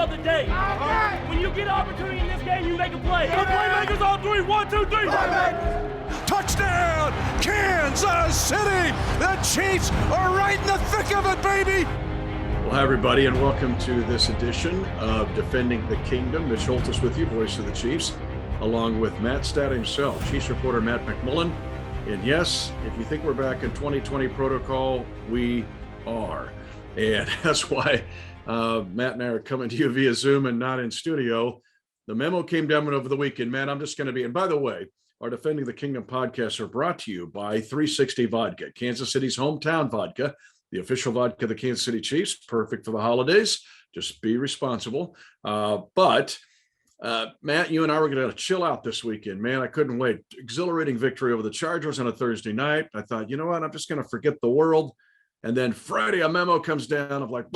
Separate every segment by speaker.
Speaker 1: of the day. When you get an opportunity in this game, you make a play. The playmakers on three. 1, 2, 3.
Speaker 2: Touchdown, Kansas City! The Chiefs are right in the thick of it, baby!
Speaker 3: Well, hi, everybody, and welcome to this edition of Defending the Kingdom. Mitch Holthus with you, voice of the Chiefs, along with Matt Stat himself, Chiefs reporter Matt McMullen. And yes, if you think we're back in 2020 protocol, we are. And that's why Matt and I are coming to you via Zoom and not in studio. The memo came down over the weekend. Man, I'm just going to be, and by the way, our Defending the Kingdom podcasts are brought to you by 360 Vodka, Kansas City's hometown vodka, the official vodka of the Kansas City Chiefs, perfect for the holidays. Just be responsible. But Matt, you and I were going to chill out this weekend. Man, I couldn't wait. Exhilarating victory over the Chargers on a Thursday night. I thought, you know what? I'm just going to forget the world. And then Friday, a memo comes down of like,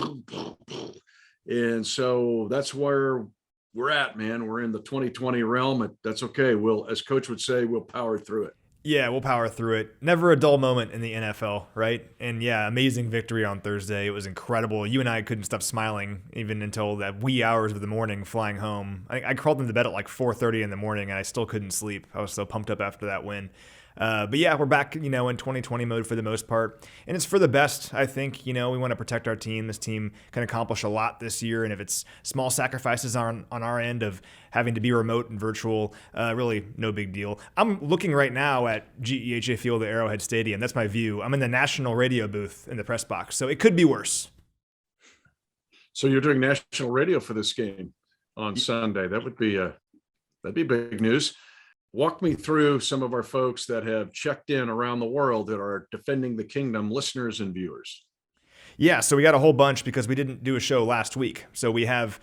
Speaker 3: and so that's where we're at, man. We're in the 2020 realm. That's okay. We'll, as coach would say, we'll power through it.
Speaker 4: Yeah, we'll power through it. Never a dull moment in the NFL, right? And yeah, amazing victory on Thursday. It was incredible. You and I couldn't stop smiling even until that wee hours of the morning flying home. I crawled into bed at like 4:30 in the morning and I still couldn't sleep. I was so pumped up after that win. But yeah, we're back, in 2020 mode for the most part. And it's for the best, I think. We want to protect our team. This team can accomplish a lot this year. And if it's small sacrifices on our end of having to be remote and virtual, really no big deal. I'm looking right now at GEHA Field at Arrowhead Stadium. That's my view. I'm in the national radio booth in the press box. So it could be worse.
Speaker 3: So you're doing national radio for this game on Sunday. That'd be big news. Walk me through some of our folks that have checked in around the world that are Defending the Kingdom listeners and viewers.
Speaker 4: Yeah, so we got a whole bunch because we didn't do a show last week. So we have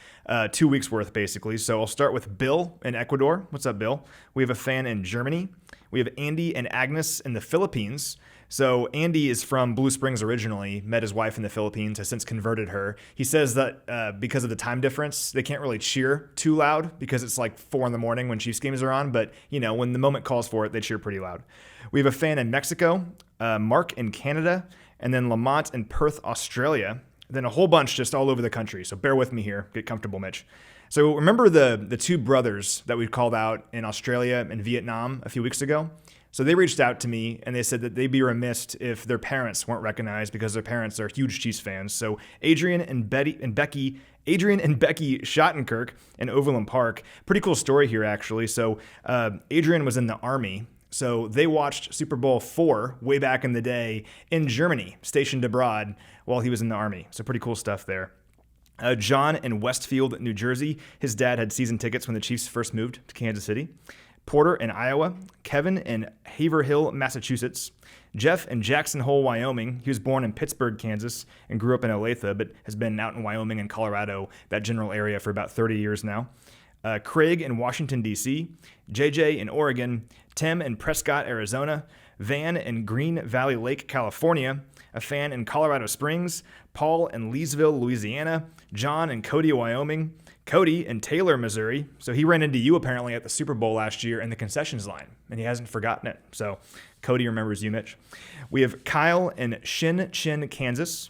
Speaker 4: 2 weeks worth, basically. So I'll start with Bill in Ecuador. What's up, Bill? We have a fan in Germany. We have Andy and Agnes in the Philippines. So Andy is from Blue Springs originally, met his wife in the Philippines, has since converted her. He says that because of the time difference, they can't really cheer too loud because it's like 4 a.m. when Chiefs games are on. But, when the moment calls for it, they cheer pretty loud. We have a fan in Mexico, Mark in Canada, and then Lamont in Perth, Australia. Then a whole bunch just all over the country. So bear with me here. Get comfortable, Mitch. So remember the two brothers that we called out in Australia and Vietnam a few weeks ago? So they reached out to me and they said that they'd be remiss if their parents weren't recognized because their parents are huge Chiefs fans. So Adrian and Becky Schottenkirk in Overland Park. Pretty cool story here, actually. So Adrian was in the Army. So they watched Super Bowl IV way back in the day in Germany, stationed abroad while he was in the Army. So pretty cool stuff there. John in Westfield, New Jersey. His dad had season tickets when the Chiefs first moved to Kansas City. Porter in Iowa, Kevin in Haverhill, Massachusetts, Jeff in Jackson Hole, Wyoming. He was born in Pittsburgh, Kansas, and grew up in Olathe, but has been out in Wyoming and Colorado, that general area, for about 30 years now. Craig in Washington, D.C., JJ in Oregon, Tim in Prescott, Arizona, Van in Green Valley Lake, California, a fan in Colorado Springs, Paul in Leesville, Louisiana, John in Cody, Wyoming, Cody in Taylor, Missouri. So he ran into you apparently at the Super Bowl last year in the concessions line, and he hasn't forgotten it. So Cody remembers you, Mitch. We have Kyle in Shin Chin, Kansas,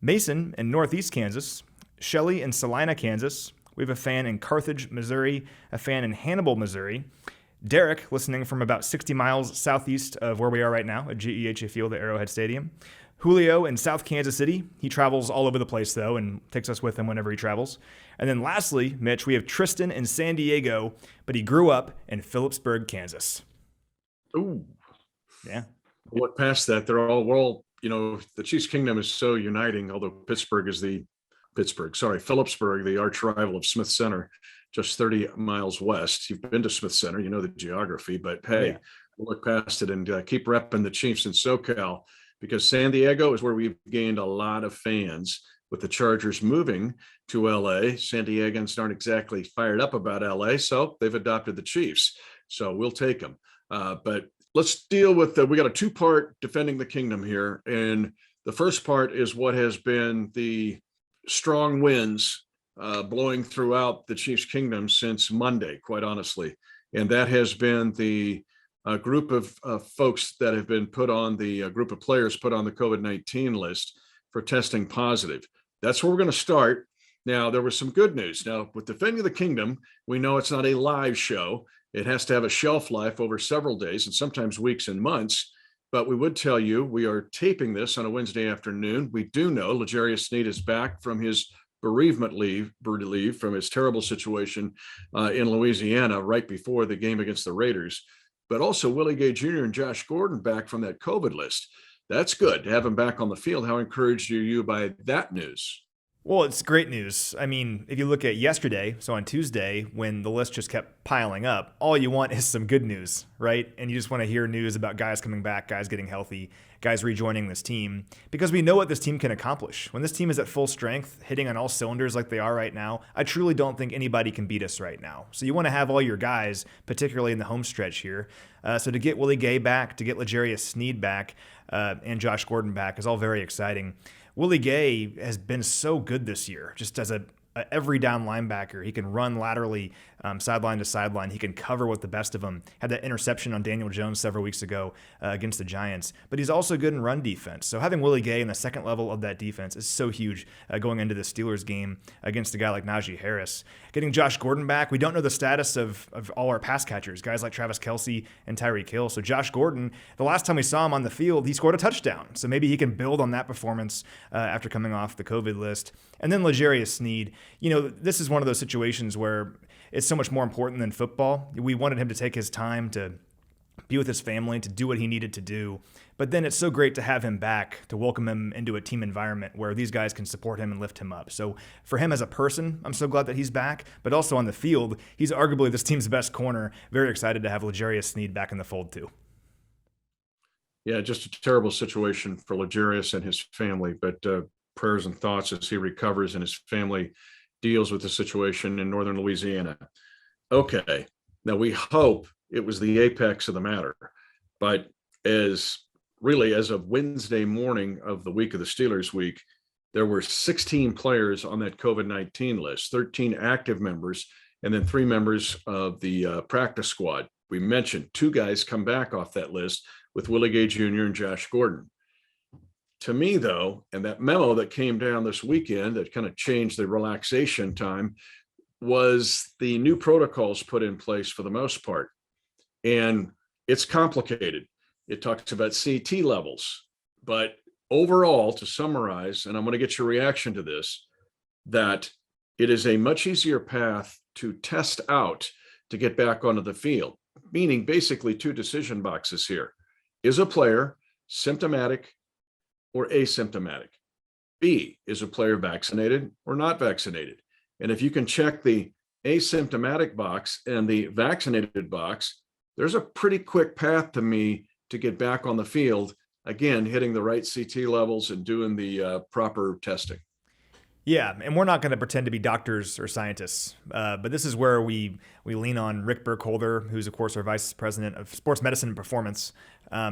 Speaker 4: Mason in Northeast Kansas, Shelly in Salina, Kansas. We have a fan in Carthage, Missouri, a fan in Hannibal, Missouri. Derek, listening from about 60 miles southeast of where we are right now at GEHA Field at Arrowhead Stadium. Julio in South Kansas City. He travels all over the place, though, and takes us with him whenever he travels. And then lastly, Mitch, we have Tristan in San Diego, but he grew up in Phillipsburg, Kansas.
Speaker 3: Ooh.
Speaker 4: Yeah.
Speaker 3: Look past that. We're all, the Chiefs Kingdom is so uniting, although Phillipsburg, the arch rival of Smith Center, just 30 miles west. You've been to Smith Center, you know the geography, but hey, yeah. We'll look past it and keep repping the Chiefs in SoCal, because San Diego is where we've gained a lot of fans. With the Chargers moving to LA, San Diegans aren't exactly fired up about LA, so they've adopted the Chiefs. So we'll take them. But let's deal with we got a 2-part Defending the Kingdom here. And the first part is what has been the strong winds blowing throughout the Chiefs Kingdom since Monday, quite honestly. And that has been the group of folks that have been put on the group of players put on the COVID-19 list for testing positive. That's where we're going to start. Now, there was some good news. Now, with Defending the Kingdom, we know it's not a live show. It has to have a shelf life over several days and sometimes weeks and months. But we would tell you we are taping this on a Wednesday afternoon. We do know L'Jarius Sneed is back from his bereavement leave from his terrible situation in Louisiana right before the game against the Raiders. But also Willie Gay Jr. and Josh Gordon back from that COVID list. That's good to have him back on the field. How encouraged are you by that news?
Speaker 4: Well, it's great news. I mean, if you look at yesterday, so on Tuesday, when the list just kept piling up, all you want is some good news, right? And you just want to hear news about guys coming back, guys getting healthy, guys rejoining this team, because we know what this team can accomplish. When this team is at full strength, hitting on all cylinders like they are right now, I truly don't think anybody can beat us right now. So you want to have all your guys, particularly in the home stretch here. So to get Willie Gay back, to get L'Jarius Sneed back, and Josh Gordon back is all very exciting. Willie Gay has been so good this year, just as a every down linebacker. He can run laterally, sideline to sideline. He can cover with the best of them. Had that interception on Daniel Jones several weeks ago against the Giants. But he's also good in run defense. So having Willie Gay in the second level of that defense is so huge going into the Steelers game against a guy like Najee Harris. Getting Josh Gordon back, we don't know the status of all our pass catchers, guys like Travis Kelce and Tyreek Hill. So Josh Gordon, the last time we saw him on the field, he scored a touchdown. So maybe he can build on that performance after coming off the COVID list. And then L'Jarius Sneed, you know, this is one of those situations where it's so much more important than football. We wanted him to take his time to be with his family, to do what he needed to do. But then it's so great to have him back, to welcome him into a team environment where these guys can support him and lift him up. So for him as a person, I'm so glad that he's back. But also on the field, he's arguably this team's best corner. Very excited to have L'Jarius Sneed back in the fold too.
Speaker 3: Yeah, just a terrible situation for L'Jarius and his family, but prayers and thoughts as he recovers and his family deals with the situation in northern Louisiana. Okay, now we hope it was the apex of the matter, but as of Wednesday morning of the week of the Steelers week, there were 16 players on that COVID-19 list, 13 active members, and then 3 members of the practice squad. We mentioned 2 guys come back off that list with Willie Gay Jr. and Josh Gordon. To me, though, and that memo that came down this weekend that kind of changed the relaxation time was the new protocols put in place for the most part. And it's complicated. It talks about CT levels. But overall, to summarize, and I'm going to get your reaction to this, that it is a much easier path to test out to get back onto the field, meaning basically 2 decision boxes here. Is a player symptomatic or asymptomatic? B, is a player vaccinated or not vaccinated? And if you can check the asymptomatic box and the vaccinated box, there's a pretty quick path to me to get back on the field, again, hitting the right CT levels and doing the proper testing.
Speaker 4: Yeah, and we're not going to pretend to be doctors or scientists, but this is where we lean on Rick Burkholder, who's, of course, our Vice President of Sports Medicine and Performance.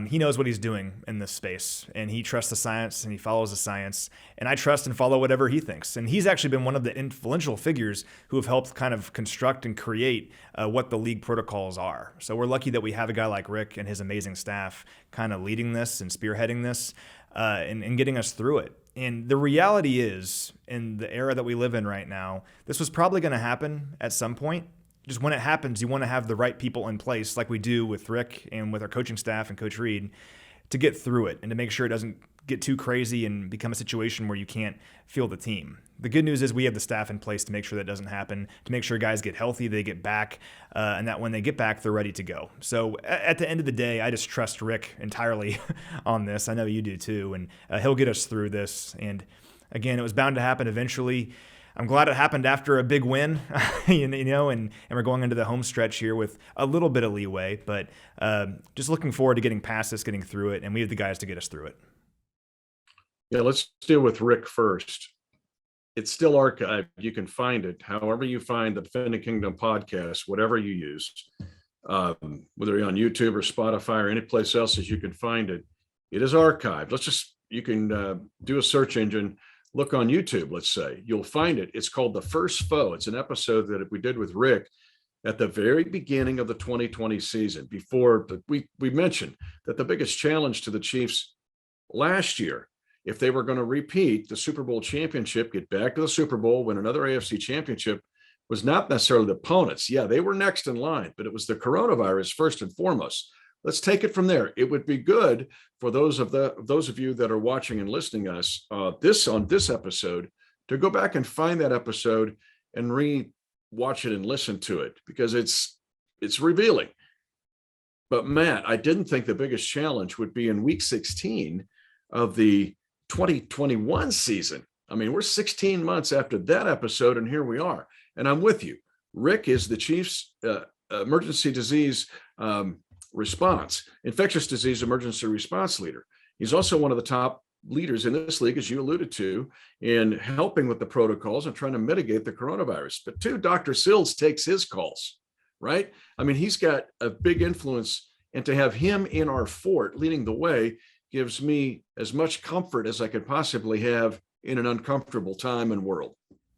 Speaker 4: He knows what he's doing in this space, and he trusts the science, and he follows the science, and I trust and follow whatever he thinks. And he's actually been one of the influential figures who have helped kind of construct and create what the league protocols are. So we're lucky that we have a guy like Rick and his amazing staff kind of leading this and spearheading this and getting us through it. And the reality is, in the era that we live in right now, this was probably going to happen at some point. Just when it happens, you want to have the right people in place, like we do with Rick and with our coaching staff and Coach Reed, to get through it and to make sure it doesn't get too crazy and become a situation where you can't field the team. The good news is we have the staff in place to make sure that doesn't happen, to make sure guys get healthy, they get back, and that when they get back, they're ready to go. So at the end of the day, I just trust Rick entirely on this. I know you do too, and he'll get us through this. And again, it was bound to happen eventually. I'm glad it happened after a big win, and we're going into the home stretch here with a little bit of leeway, but just looking forward to getting past this, getting through it, and we have the guys to get us through it.
Speaker 3: Yeah, let's deal with Rick first. It's still archived. You can find it however you find the Defending Kingdom podcast, whatever you use, whether you're on YouTube or Spotify or any place else as you can find it. It is archived. You can do a search engine, look on YouTube, let's say. You'll find it. It's called The First Foe. It's an episode that we did with Rick at the very beginning of the 2020 season. Before we mentioned that the biggest challenge to the Chiefs last year if they were going to repeat the Super Bowl championship, get back to the Super Bowl, win another AFC championship, was not necessarily the opponents. Yeah, they were next in line, but it was the coronavirus first and foremost. Let's take it from there. It would be good for those of you that are watching and listening to us on this episode to go back and find that episode and re-watch it and listen to it, because it's revealing. But Matt, I didn't think the biggest challenge would be in week 16 of the 2021 season. I mean, we're 16 months after that episode, and here we are. And I'm with you. Rick is the Chiefs' emergency disease infectious disease emergency response leader. He's also one of the top leaders in this league, as you alluded to, in helping with the protocols and trying to mitigate the coronavirus. But too, Dr. Sills takes his calls, right? I mean, he's got a big influence, and to have him in our fort leading the way gives me as much comfort as I could possibly have in an uncomfortable time and world.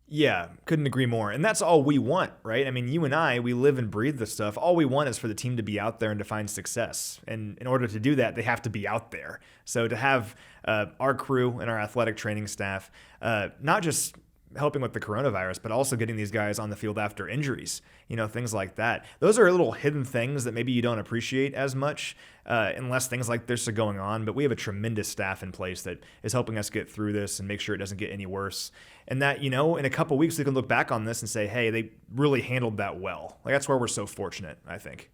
Speaker 4: Yeah, couldn't agree more. And that's all we want, right? I mean, you and I, we live and breathe this stuff. All we want is for the team to be out there and to find success. And in order to do that, they have to be out there. So to have our crew and our athletic training staff, not just helping with the coronavirus, but also getting these guys on the field after injuries, things like that. Those are little hidden things that maybe you don't appreciate as much unless things like this are going on. But we have a tremendous staff in place that is helping us get through this and make sure it doesn't get any worse. And that, in a couple of weeks, we can look back on this and say, hey, they really handled that well. Like, that's where we're so fortunate, I think.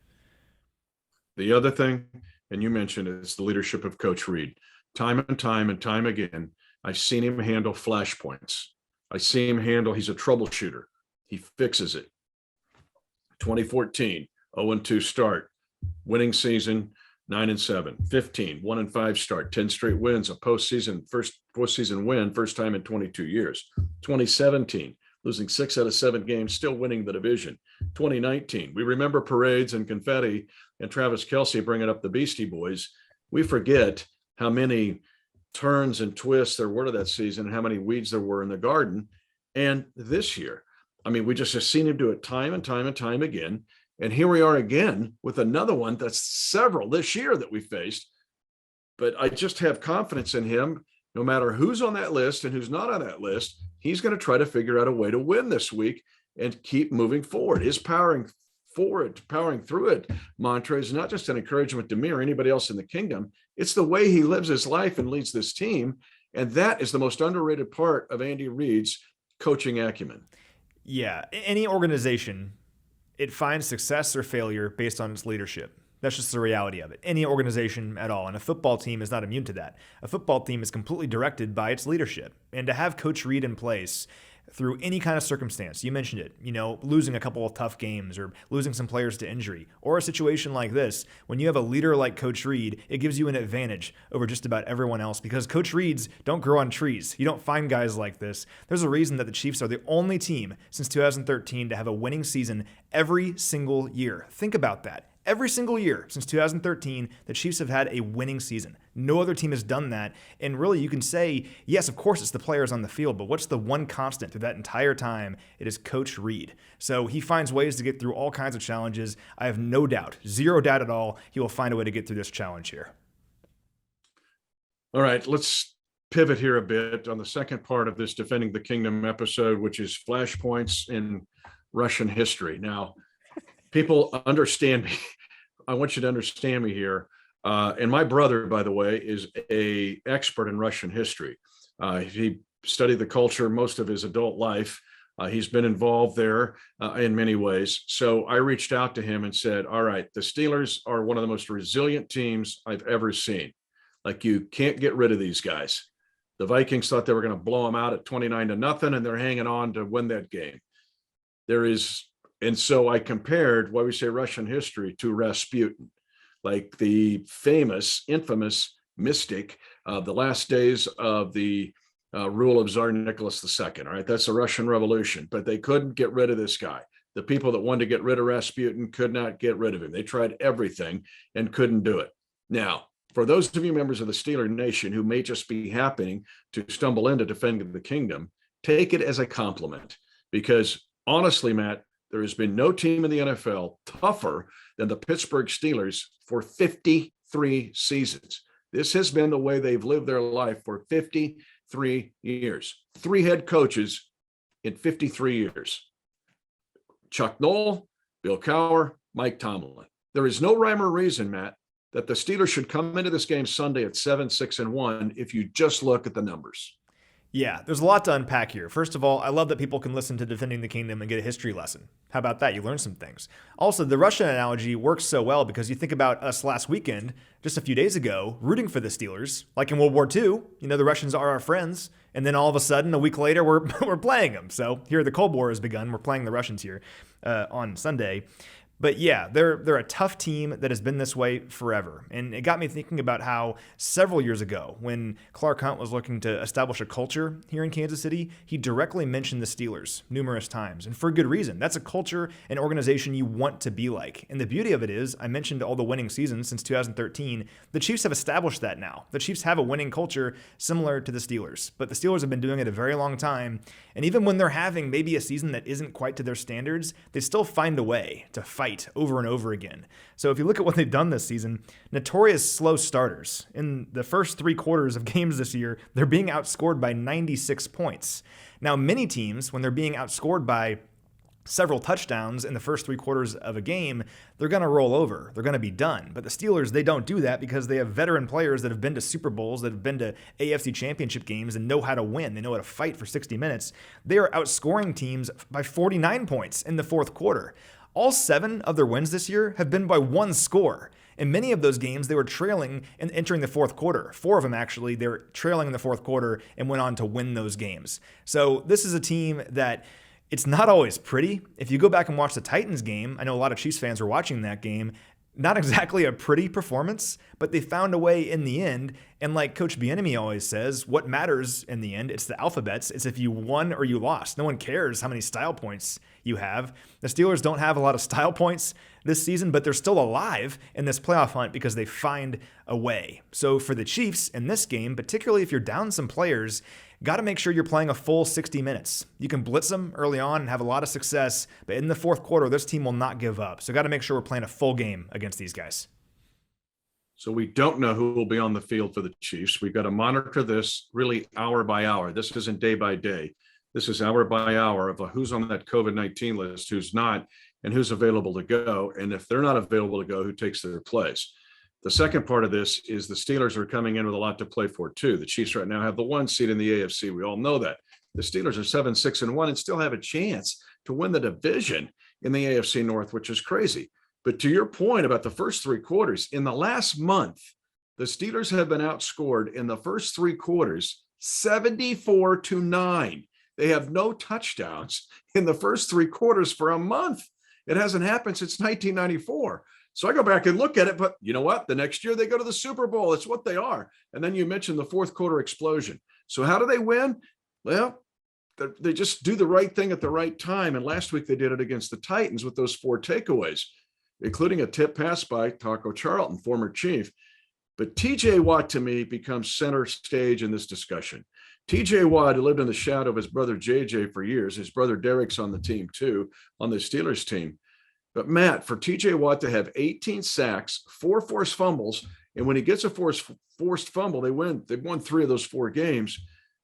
Speaker 3: The other thing, and you mentioned, is the leadership of Coach Reid. Time and time again, I've seen him handle flashpoints. I see him handle, he's a troubleshooter. He fixes it. 2014, 0-2 start, winning season, 9-7. 15, 1-5 start, 10 straight wins, first postseason win, first time in 22 years. 2017, losing 6 out of 7 games, still winning the division. 2019, we remember parades and confetti and Travis Kelce bringing up the Beastie Boys. We forget how many turns and twists there were to that season and how many weeds there were in the garden. And this year, I mean, we just have seen him do it time and time again. And here we are again with another one that's several this year that we faced. But I just have confidence in him. No matter who's on that list and who's not on that list, he's going to try to figure out a way to win this week and keep moving forward. His powering through it mantra is not just an encouragement to me or anybody else in the kingdom. It's the way he lives his life and leads this team. And that is the most underrated part of Andy Reid's coaching acumen.
Speaker 4: Yeah, any organization, it finds success or failure based on its leadership. That's just the reality of it. Any organization at all. And a football team is not immune to that. A football team is completely directed by its leadership. And to have Coach Reid in place through any kind of circumstance, you mentioned it, losing a couple of tough games or losing some players to injury, or a situation like this, when you have a leader like Coach Reid, it gives you an advantage over just about everyone else, because Coach Reids don't grow on trees. You don't find guys like this. There's a reason that the Chiefs are the only team since 2013 to have a winning season every single year. Think about that. Every single year since 2013, the Chiefs have had a winning season. No other team has done that. And really, you can say, yes, of course, it's the players on the field, but what's the one constant through that entire time? It is Coach Reid. So he finds ways to get through all kinds of challenges. I have no doubt, zero doubt at all, he will find a way to get through this challenge here.
Speaker 3: All right, let's pivot here a bit on the second part of this Defending the Kingdom episode, which is flashpoints in Russian history. Now, people understand me. I want you to understand me here. And my brother, by the way, is an expert in Russian history. He studied the culture most of his adult life. He's been involved there in many ways. So I reached out to him and said, all right, the Steelers are one of the most resilient teams I've ever seen. Like, you can't get rid of these guys. The Vikings thought they were going to blow them out at 29-0, and they're hanging on to win that game. And so I compared why we say Russian history to Rasputin, like the famous, infamous mystic of the last days of the rule of Tsar Nicholas II. All right, that's the Russian Revolution, but they couldn't get rid of this guy. The people that wanted to get rid of Rasputin could not get rid of him. They tried everything and couldn't do it. Now, for those of you members of the Steeler Nation who may just be happening to stumble into Defending the Kingdom, take it as a compliment, because honestly, Matt, there has been no team in the NFL tougher than the Pittsburgh Steelers for 53 seasons. This has been the way they've lived their life for 53 years. 3 head coaches in 53 years. Chuck Noll, Bill Cowher, Mike Tomlin. There is no rhyme or reason, Matt, that the Steelers should come into this game Sunday at 7-6-1 if you just look at the numbers.
Speaker 4: Yeah, there's a lot to unpack here. First of all, I love that people can listen to Defending the Kingdom and get a history lesson. How about that? You learn some things. Also, the Russian analogy works so well because you think about us last weekend, just a few days ago, rooting for the Steelers. Like in World War II, the Russians are our friends. And then all of a sudden, a week later, we're playing them. So here the Cold War has begun. We're playing the Russians here on Sunday. But yeah, they're a tough team that has been this way forever. And it got me thinking about how several years ago, when Clark Hunt was looking to establish a culture here in Kansas City, he directly mentioned the Steelers numerous times. And for good reason. That's a culture and organization you want to be like. And the beauty of it is, I mentioned all the winning seasons since 2013. The Chiefs have established that now. The Chiefs have a winning culture similar to the Steelers. But the Steelers have been doing it a very long time. And even when they're having maybe a season that isn't quite to their standards, they still find a way to fight over and over again. So if you look at what they've done this season, notorious slow starters. In the first 3 quarters of games this year, they're being outscored by 96 points. Now, many teams, when they're being outscored by several touchdowns in the first 3 quarters of a game, they're going to roll over. They're going to be done. But the Steelers, they don't do that because they have veteran players that have been to Super Bowls, that have been to AFC championship games and know how to win. They know how to fight for 60 minutes. They are outscoring teams by 49 points in the fourth quarter. All 7 of their wins this year have been by 1 score. In many of those games, they were trailing and entering the fourth quarter. 4 of them, actually, they were trailing in the fourth quarter and went on to win those games. So this is a team that it's not always pretty. If you go back and watch the Titans game, I know a lot of Chiefs fans were watching that game, not exactly a pretty performance, but they found a way in the end. And like Coach Bieniemy always says, what matters in the end, it's the alphabets. It's if you won or you lost. No one cares how many style points you have. The Steelers don't have a lot of style points this season, but they're still alive in this playoff hunt because they find a way. So for the Chiefs in this game, particularly if you're down some players, got to make sure you're playing a full 60 minutes. You can blitz them early on and have a lot of success, but in the fourth quarter, this team will not give up. So got to make sure we're playing a full game against these guys.
Speaker 3: So we don't know who will be on the field for the Chiefs. We've got to monitor this really hour by hour. This isn't day by day. This is hour by hour of who's on that COVID-19 list, who's not, and who's available to go. And if they're not available to go, who takes their place. The second part of this is the Steelers are coming in with a lot to play for too. The Chiefs right now have the 1 seed in the AFC. We all know that. The Steelers are 7-6-1 and still have a chance to win the division in the AFC North, which is crazy. But to your point about the first 3 quarters, in the last month, the Steelers have been outscored in the first 3 quarters 74-9. They have no touchdowns in the first 3 quarters for a month. It hasn't happened since 1994. So I go back and look at it, but you know what? The next year they go to the Super Bowl. It's what they are. And then you mentioned the fourth quarter explosion. So how do they win? Well, they just do the right thing at the right time. And last week they did it against the Titans with those 4 takeaways, including a tip pass by Taco Charlton, former Chief. But TJ Watt, to me, becomes center stage in this discussion. TJ Watt, who lived in the shadow of his brother JJ for years. His brother Derek's on the team too, on the Steelers team. But Matt, for TJ Watt to have 18 sacks, 4 forced fumbles, and when he gets a forced fumble, they win. They've won 3 of those 4 games,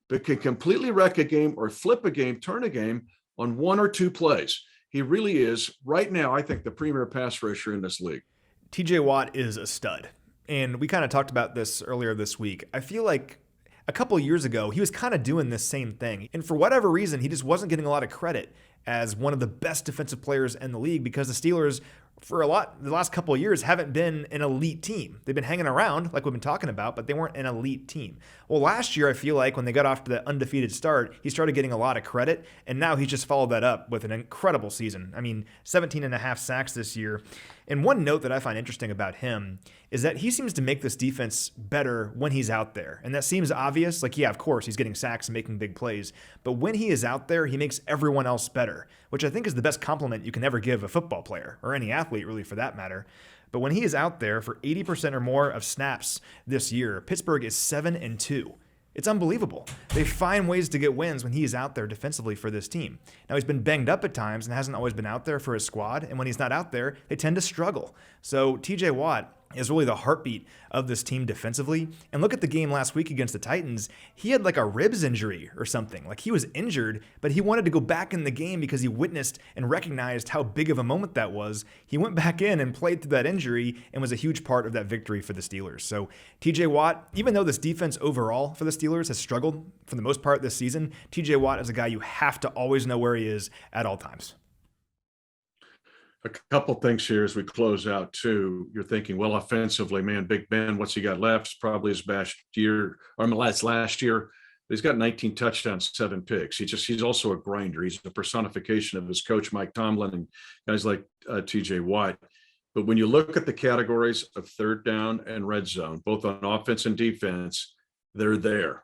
Speaker 3: but can completely wreck a game or flip a game, turn a game on 1 or 2 plays. He really is, right now, I think, the premier pass rusher in this league.
Speaker 4: TJ Watt is a stud. And we kind of talked about this earlier this week. I feel like a couple years ago, he was kind of doing this same thing. And for whatever reason, he just wasn't getting a lot of credit as one of the best defensive players in the league because the Steelers, for the last couple of years, haven't been an elite team. They've been hanging around like we've been talking about, but they weren't an elite team. Well, last year, I feel like when they got off to the undefeated start, he started getting a lot of credit, and now he's just followed that up with an incredible season. I mean, 17.5 sacks this year. And one note that I find interesting about him is that he seems to make this defense better when he's out there. And that seems obvious. Like, yeah, of course, he's getting sacks and making big plays. But when he is out there, he makes everyone else better, which I think is the best compliment you can ever give a football player, or any athlete, really, for that matter. But when he is out there for 80% or more of snaps this year, Pittsburgh is 7-2. It's unbelievable. They find ways to get wins when he is out there defensively for this team. Now, he's been banged up at times and hasn't always been out there for his squad, and when he's not out there, they tend to struggle. So TJ Watt is really the heartbeat of this team defensively. And look at the game last week against the Titans. He had like a ribs injury or something. Like he was injured, but he wanted to go back in the game because he witnessed and recognized how big of a moment that was. He went back in and played through that injury and was a huge part of that victory for the Steelers. So TJ Watt, even though this defense overall for the Steelers has struggled for the most part this season, TJ Watt is a guy you have to always know where he is at all times.
Speaker 3: A couple things here as we close out too. You're thinking, well, offensively, man, Big Ben, what's he got left? It's probably his best year, or last year. He's got 19 touchdowns, 7 picks. He's also a grinder. He's a personification of his coach, Mike Tomlin, and guys like TJ Watt. But when you look at the categories of third down and red zone, both on offense and defense, they're there.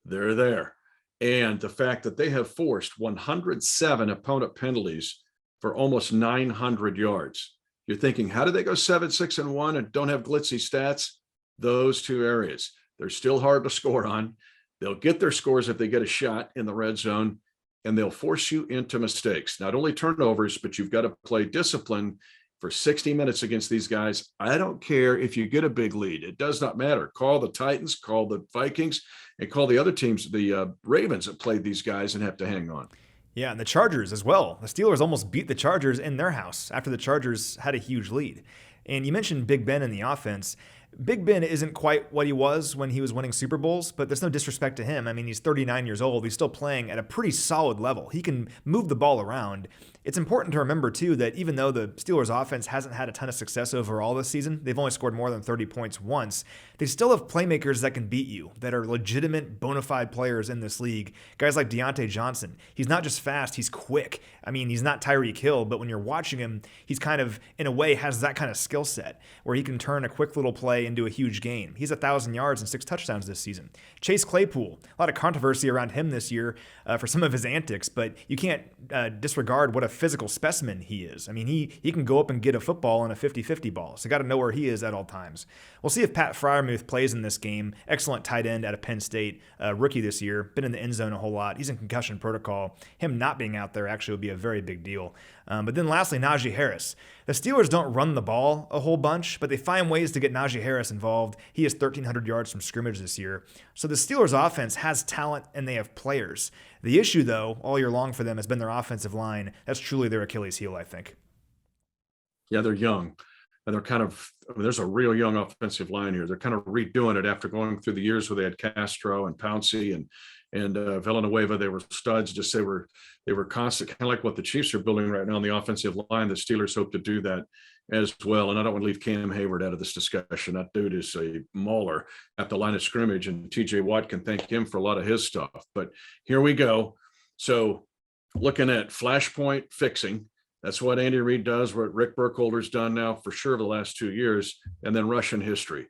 Speaker 3: They're there. And the fact that they have forced 107 opponent penalties for almost 900 yards. You're thinking, how do they go 7-6-1 and don't have glitzy stats? Those two areas. They're still hard to score on. They'll get their scores if they get a shot in the red zone, and they'll force you into mistakes. Not only turnovers, but you've got to play discipline for 60 minutes against these guys. I don't care if you get a big lead. It does not matter. Call the Titans, call the Vikings, and call the other teams, the Ravens that played these guys and have to hang on.
Speaker 4: Yeah, and the Chargers as well. The Steelers almost beat the Chargers in their house after the Chargers had a huge lead. And you mentioned Big Ben in the offense. Big Ben isn't quite what he was when he was winning Super Bowls, but there's no disrespect to him. I mean, he's 39 years old. He's still playing at a pretty solid level. He can move the ball around. It's important to remember, too, that even though the Steelers' offense hasn't had a ton of success overall this season, they've only scored more than 30 points once, they still have playmakers that can beat you, that are legitimate, bona fide players in this league. Guys like Deontay Johnson. He's not just fast, he's quick. I mean, he's not Tyreek Hill, but when you're watching him, he's kind of, in a way, has that kind of skill set where he can turn a quick little play into a huge game. He's 1,000 yards and 6 touchdowns this season. Chase Claypool, a lot of controversy around him this year for some of his antics, but you can't disregard what a physical specimen he is. I mean, he can go up and get a football on a 50-50 ball, so got to know where he is at all times. We'll see if Pat Freiermuth plays in this game. Excellent tight end out of Penn State, rookie this year, been in the end zone a whole lot. He's in concussion protocol. Him not being out there actually would be a very big deal. But then lastly, Najee Harris. The Steelers don't run the ball a whole bunch, but they find ways to get Najee Harris involved. He has 1,300 yards from scrimmage this year. So the Steelers offense has talent and they have players. The issue, though, all year long for them has been their offensive line. That's truly their Achilles heel, I think.
Speaker 3: Yeah, they're young. And they're kind of, there's a real young offensive line here. They're kind of redoing it after going through the years where they had Castro and Pouncey and Villanueva. They were studs. Just they were constant, kind of like what the Chiefs are building right now on the offensive line. The Steelers hope to do that as well. And I don't want to leave Cam Hayward out of this discussion. That dude is a mauler at the line of scrimmage, and TJ Watt can thank him for a lot of his stuff. But here we go. So looking at Flashpoint fixing. That's what Andy Reid does, what Rick Burkholder's done now for sure the last 2 years, and then Russian history,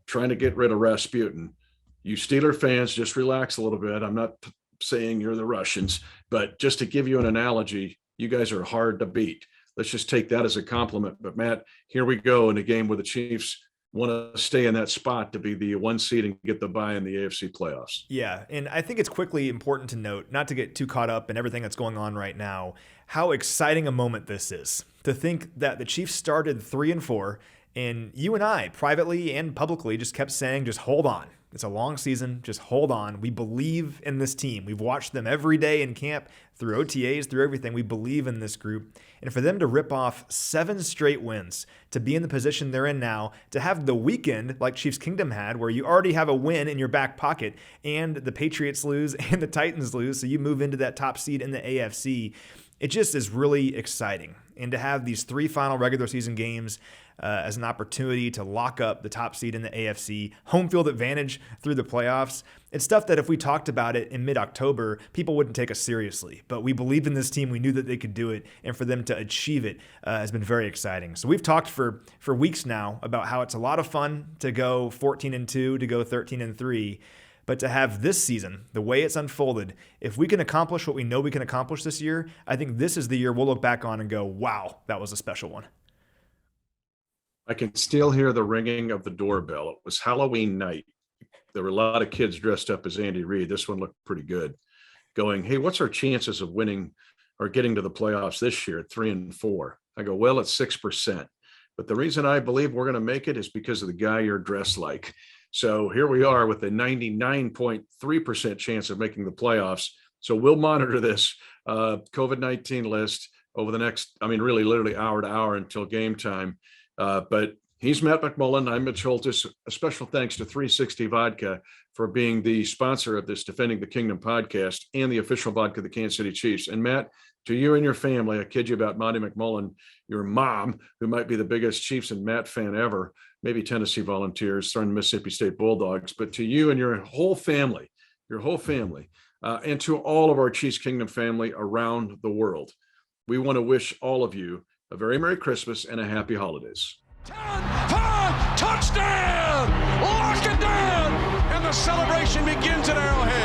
Speaker 3: trying to get rid of Rasputin. You Steeler fans, just relax a little bit. I'm not saying you're the Russians, but just to give you an analogy, you guys are hard to beat. Let's just take that as a compliment. But Matt, here we go in a game where the Chiefs want to stay in that spot to be the 1 seed and get the bye in the AFC playoffs.
Speaker 4: Yeah, and I think it's quickly important to note, not to get too caught up in everything that's going on right now, how exciting a moment this is. To think that the Chiefs started 3-4, and you and I, privately and publicly, just kept saying, just hold on. It's a long season. Just hold on. We believe in this team. We've watched them every day in camp, through OTAs, through everything. We believe in this group. And for them to rip off 7 straight wins, to be in the position they're in now, to have the weekend like Chiefs Kingdom had, where you already have a win in your back pocket, and the Patriots lose and the Titans lose, so you move into that top seed in the AFC, it just is really exciting. And to have these 3 final regular season games as an opportunity to lock up the top seed in the AFC, home field advantage through the playoffs. It's stuff that if we talked about it in mid-October, people wouldn't take us seriously. But we believed in this team. We knew that they could do it. And for them to achieve it has been very exciting. So we've talked for weeks now about how it's a lot of fun to go 14-2, to go 13-3. But to have this season, the way it's unfolded, if we can accomplish what we know we can accomplish this year, I think this is the year we'll look back on and go, wow, that was a special one.
Speaker 3: I can still hear the ringing of the doorbell. It was Halloween night. There were a lot of kids dressed up as Andy Reid. This one looked pretty good. Going, hey, what's our chances of winning or getting to the playoffs this year at 3-4? I go, well, it's 6%. But the reason I believe we're going to make it is because of the guy you're dressed like. So here we are with a 99.3% chance of making the playoffs. So we'll monitor this COVID-19 list over the next, really literally hour to hour until game time. But he's Matt McMullen. I'm Mitch Holthus. A special thanks to 360 Vodka for being the sponsor of this Defending the Kingdom podcast and the official vodka of the Kansas City Chiefs. And Matt, to you and your family, I kid you about Monty McMullen, your mom, who might be the biggest Chiefs and Matt fan ever, maybe Tennessee Volunteers, son of Mississippi State Bulldogs, but to you and your whole family, and to all of our Chiefs Kingdom family around the world, we want to wish all of you a very Merry Christmas and a Happy Holidays.
Speaker 2: 10, 5, touchdown! Lock it down! And the celebration begins at Arrowhead.